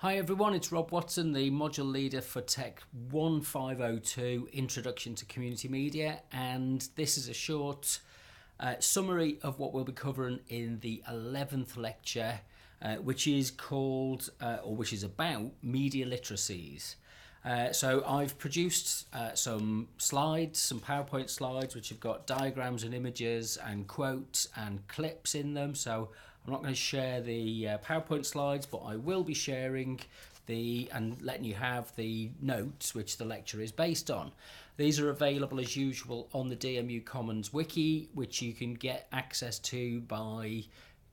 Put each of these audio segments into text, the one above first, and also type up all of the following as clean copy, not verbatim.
Hi everyone, it's Rob Watson, the module leader for TECH1502 Introduction to Community Media, and this is a short summary of what we'll be covering in the 11th lecture, which is called, which is about media literacies. So I've produced some slides, some PowerPoint slides, which have got diagrams and images and quotes and clips in them. So I'm not going to share the PowerPoint slides, but I will be sharing and letting you have the notes which the lecture is based on. These are available as usual on the DMU Commons wiki, which you can get access to by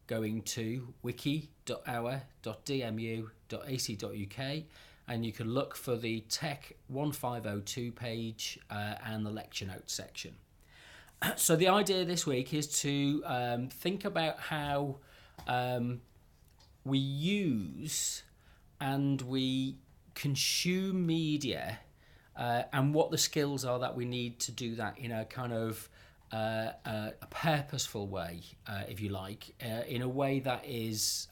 going to wiki.our.dmu.ac.uk, and you can look for the TECH1502 page and the lecture notes section. So the idea this week is to think about how we use and we consume media and what the skills are that we need to do that in a kind of a purposeful way, if you like, in a way that is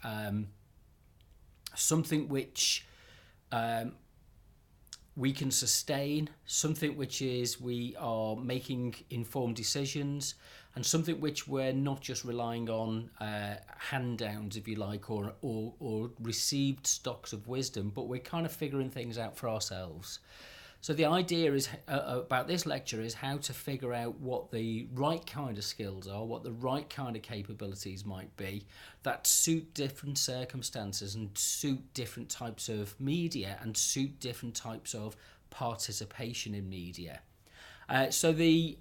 something which we can sustain, something which is we are making informed decisions, and something which we're not just relying on hand-downs, if you like, or received stocks of wisdom, but we're kind of figuring things out for ourselves. So the idea is about this lecture is how to figure out what the right kind of skills are, what the right kind of capabilities might be that suit different circumstances and suit different types of media and suit different types of participation in media. So there's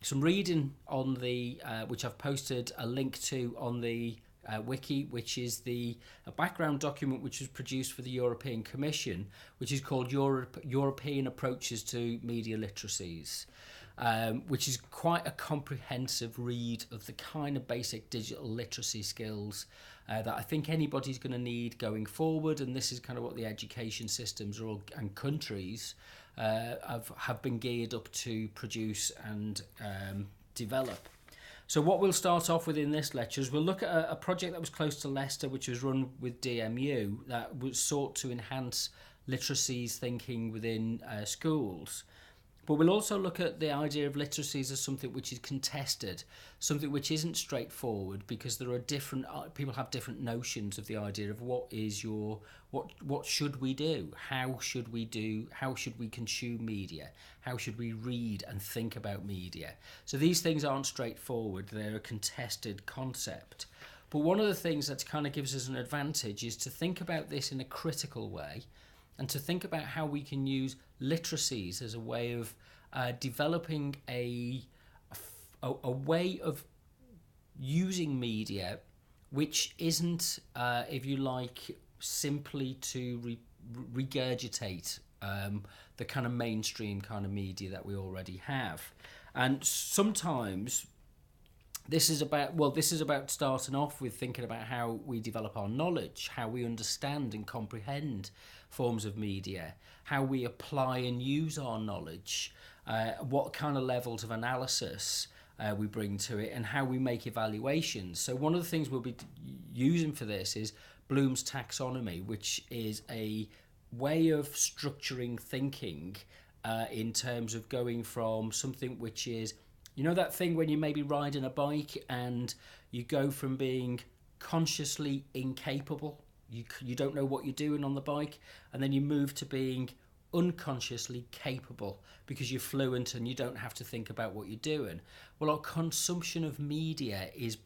some reading on the which I've posted a link to on the wiki, which is a background document which was produced for the European Commission, which is called European Approaches to Media Literacies, which is quite a comprehensive read of the kind of basic digital literacy skills that I think anybody's going to need going forward, and this is kind of what the education systems and countries have been geared up to produce and develop. So what we'll start off with in this lecture is we'll look at a project that was close to Leicester, which was run with DMU, that was sought to enhance literacies thinking within schools. But we'll also look at the idea of literacies as something which is contested, something which isn't straightforward, because there are people have different notions of the idea of what should we do, how should we consume media, how should we read and think about media. So these things aren't straightforward, they're a contested concept. But one of the things that kind of gives us an advantage is to think about this in a critical way, and to think about how we can use literacies as a way of developing a way of using media which isn't, if you like, simply to regurgitate the kind of mainstream kind of media that we already have. And sometimes this is about starting off with thinking about how we develop our knowledge, how we understand and comprehend forms of media, how we apply and use our knowledge, what kind of levels of analysis we bring to it, and how we make evaluations. So one of the things we'll be using for this is Bloom's Taxonomy, which is a way of structuring thinking in terms of going from something which is, you know, that thing when you may be riding a bike and you go from being consciously incapable, you don't know what you're doing on the bike, and then you move to being unconsciously capable because you're fluent and you don't have to think about what you're doing. Well, our consumption of media is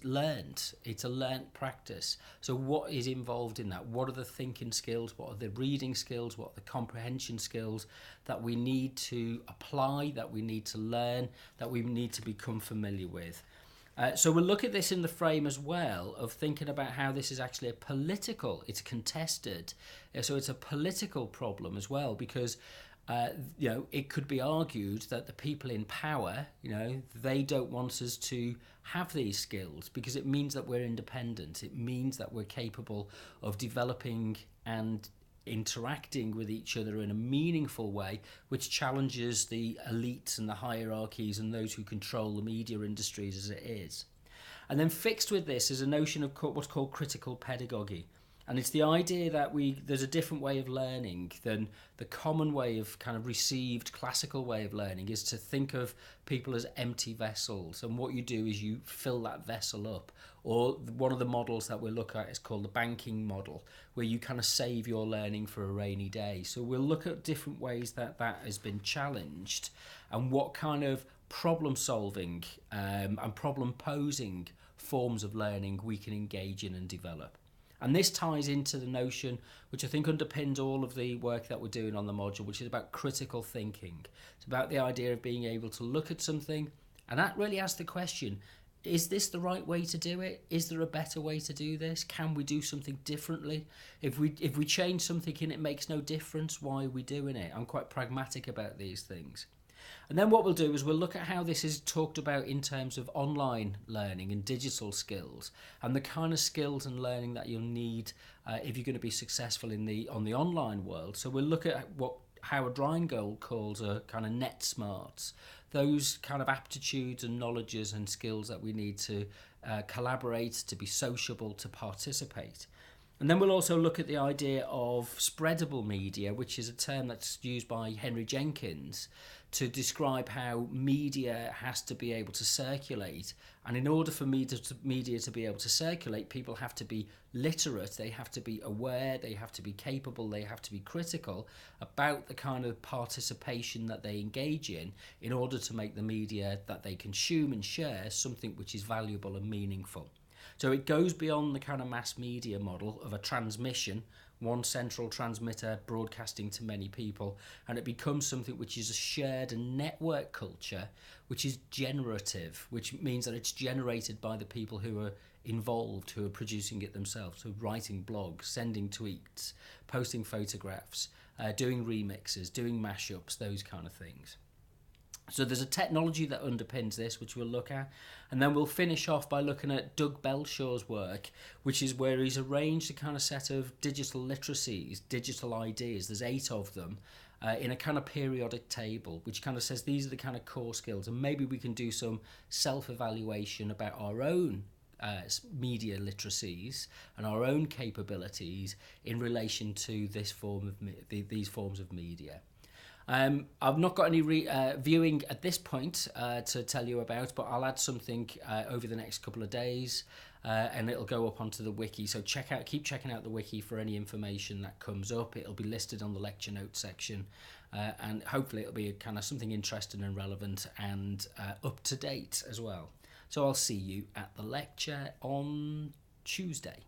learned. It's a learnt practice. So what is involved in that? What are the thinking skills? What are the reading skills? What are the comprehension skills that we need to apply, that we need to learn, that we need to become familiar with? So we'll look at this in the frame as well of thinking about how this is actually it's contested, so it's a political problem as well, because it could be argued that the people in power, they don't want us to have these skills because it means that we're independent. It means that we're capable of developing and interacting with each other in a meaningful way, which challenges the elites and the hierarchies and those who control the media industries as it is. And then fixed with this is a notion of what's called critical pedagogy. And it's the idea that there's a different way of learning than the common way of kind of received classical way of learning, is to think of people as empty vessels. And what you do is you fill that vessel up. Or one of the models that we'll look at is called the banking model, where you kind of save your learning for a rainy day. So we'll look at different ways that has been challenged and what kind of problem solving and problem posing forms of learning we can engage in and develop. And this ties into the notion, which I think underpins all of the work that we're doing on the module, which is about critical thinking. It's about the idea of being able to look at something and that really asks the question, is this the right way to do it? Is there a better way to do this? Can we do something differently? If we change something and it makes no difference, why are we doing it? I'm quite pragmatic about these things. And then what we'll do is we'll look at how this is talked about in terms of online learning and digital skills and the kind of skills and learning that you'll need if you're going to be successful on the online world. So we'll look at what Howard Rheingold calls a kind of net smarts, those kind of aptitudes and knowledges and skills that we need to collaborate, to be sociable, to participate. And then we'll also look at the idea of spreadable media, which is a term that's used by Henry Jenkins to describe how media has to be able to circulate. And in order for media to be able to circulate, people have to be literate, they have to be aware, they have to be capable, they have to be critical about the kind of participation that they engage in order to make the media that they consume and share something which is valuable and meaningful. So it goes beyond the kind of mass media model of a transmission, one central transmitter broadcasting to many people, and it becomes something which is a shared and network culture, which is generative, which means that it's generated by the people who are involved, who are producing it themselves, so writing blogs, sending tweets, posting photographs, doing remixes, doing mashups, those kind of things. So there's a technology that underpins this, which we'll look at. And then we'll finish off by looking at Doug Belshaw's work, which is where he's arranged a kind of set of digital literacies, digital ideas, there's 8 of them, in a kind of periodic table, which kind of says these are the kind of core skills. And maybe we can do some self-evaluation about our own media literacies and our own capabilities in relation to this form of these forms of media. I've not got any viewing at this point to tell you about, but I'll add something over the next couple of days, and it'll go up onto the wiki. So keep checking out the wiki for any information that comes up. It'll be listed on the lecture notes section, and hopefully it'll be kind of something interesting and relevant and up to date as well. So I'll see you at the lecture on Tuesday.